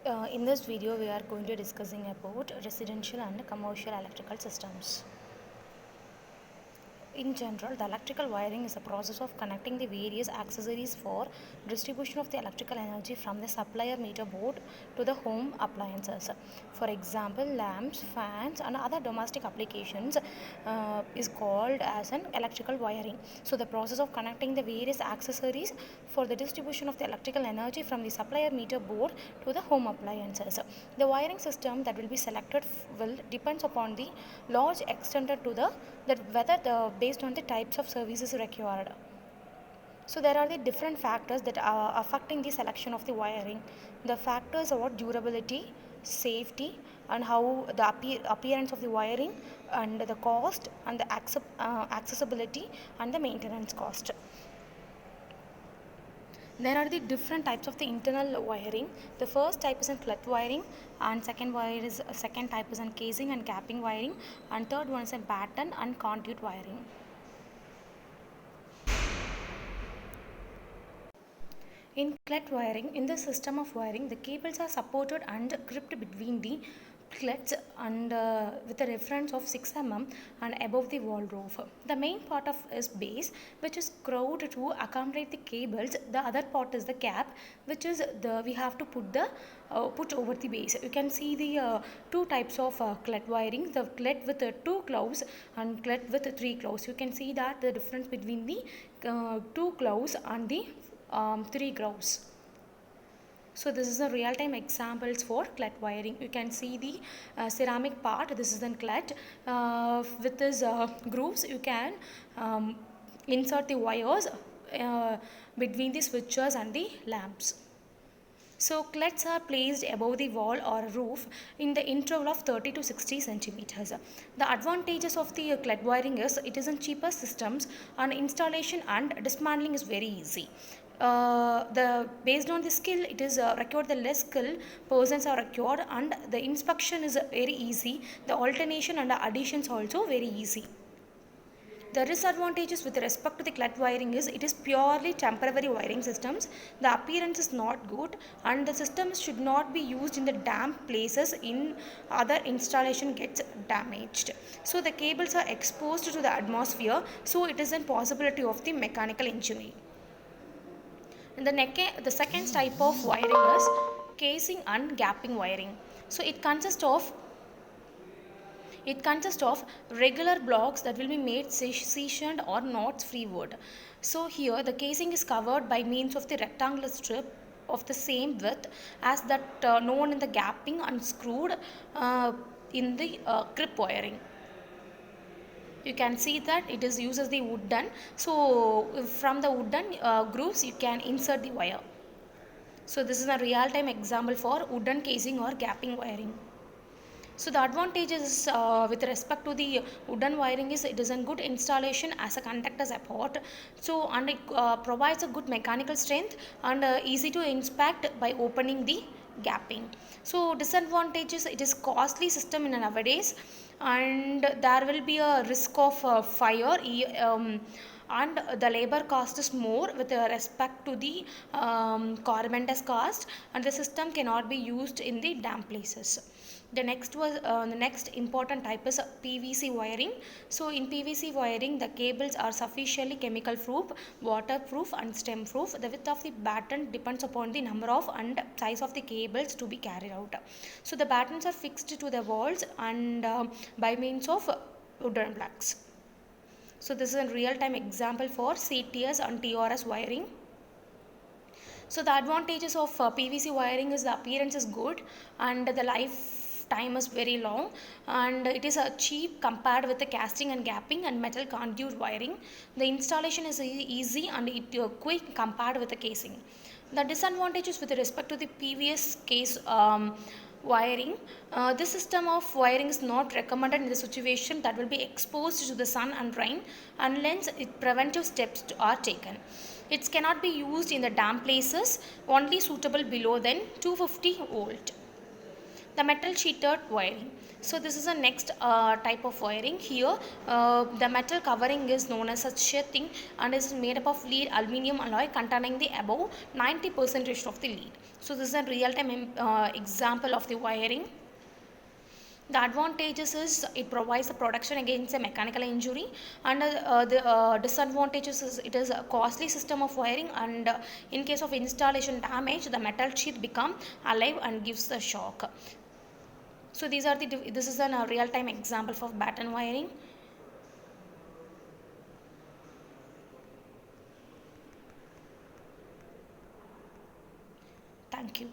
In this video, we are going to discussing about residential and commercial electrical systems. In general, the electrical wiring is a process of connecting the various accessories for distribution of the electrical energy from the supplier meter board to the home appliances. For example, lamps, fans, and other domestic applications is called as an electrical wiring. So, the process of connecting the various accessories for the distribution of the electrical energy from the supplier meter board to the home appliances. The wiring system that will be selected will depends upon the large extended to the that whether the based on the types of services required. So there are the different factors that are affecting the selection of the wiring. The factors are durability, safety, and how the appearance of the wiring, and the cost, and the accessibility, and the maintenance cost. There are the different types of the internal wiring. The first type is in cloth wiring, and second type is in casing and capping wiring, and third one is a batten and conduit wiring. In cloth wiring, in the system of wiring, the cables are supported and gripped between the cloths and with a reference of 6 mm and above the wall roof. The main part of is base, which is screwed to accommodate the cables. The other part is the cap, which is we have to put over the base. You can see the two types of cloth wiring: the cloth with 2 cloves and cloth with 3 cloves. You can see that the difference between the 2 cloves and the 3 cloves. So this is a real-time examples for cloth wiring. You can see the ceramic part. This is in cloth. With this grooves, you can insert the wires between the switches and the lamps. So cloths are placed above the wall or roof in the interval of 30 to 60 centimeters. The advantages of the cloth wiring is it is in cheaper systems, and installation and dismantling is very easy. Based on the skill, it is required the less skill persons are required, and the inspection is very easy. The alternation and the additions also very easy. The disadvantages with respect to the cloth wiring is it is purely temporary wiring systems. The appearance is not good, and the systems should not be used in the damp places. In other installation gets damaged. So the cables are exposed to the atmosphere, so it is a possibility of the mechanical injury. And the second type of wiring is casing and gapping wiring. So it consists of regular blocks that will be made sectioned or knots free wood. So here the casing is covered by means of the rectangular strip of the same width as that known in the gapping and screwed in the grip wiring. You can see that it is uses the wooden. So from the wooden grooves you can insert the wire. So this is a real-time example for wooden casing or gapping wiring. So the advantages with respect to the wooden wiring is it is a good installation as a conductor support. So and it provides a good mechanical strength and easy to inspect by opening the gapping. So disadvantages, it is costly system in nowadays, and there will be a risk of fire. And the labor cost is more with respect to the carpenter's cost, and the system cannot be used in the damp places. The next important type is PVC wiring. So in PVC wiring, the cables are sufficiently chemical proof, waterproof, and stem proof. The width of the batten depends upon the number of and size of the cables to be carried out. So the battens are fixed to the walls and by means of wooden blocks. So this is a real-time example for CTS and TRS wiring. So the advantages of PVC wiring is the appearance is good, and the lifetime is very long, and it is cheap compared with the casting and gapping and metal conduit wiring. The installation is easy and it quick compared with the casing. The disadvantages with respect to the previous case wiring, this system of wiring is not recommended in the situation that will be exposed to the sun and rain unless preventive steps are taken. It cannot be used in the damp places, only suitable below than 250 volt. The metal sheeted wiring. So this is the next type of wiring. Here the metal covering is known as a sheathing and is made up of lead aluminium alloy containing the above 90% of the lead. So this is a real-time example of the wiring. The advantages is it provides a protection against a mechanical injury, and the disadvantages is it is a costly system of wiring, and in case of installation damage, the metal sheath become alive and gives the shock. So these are the this is a real-time example for batten wiring. Thank you.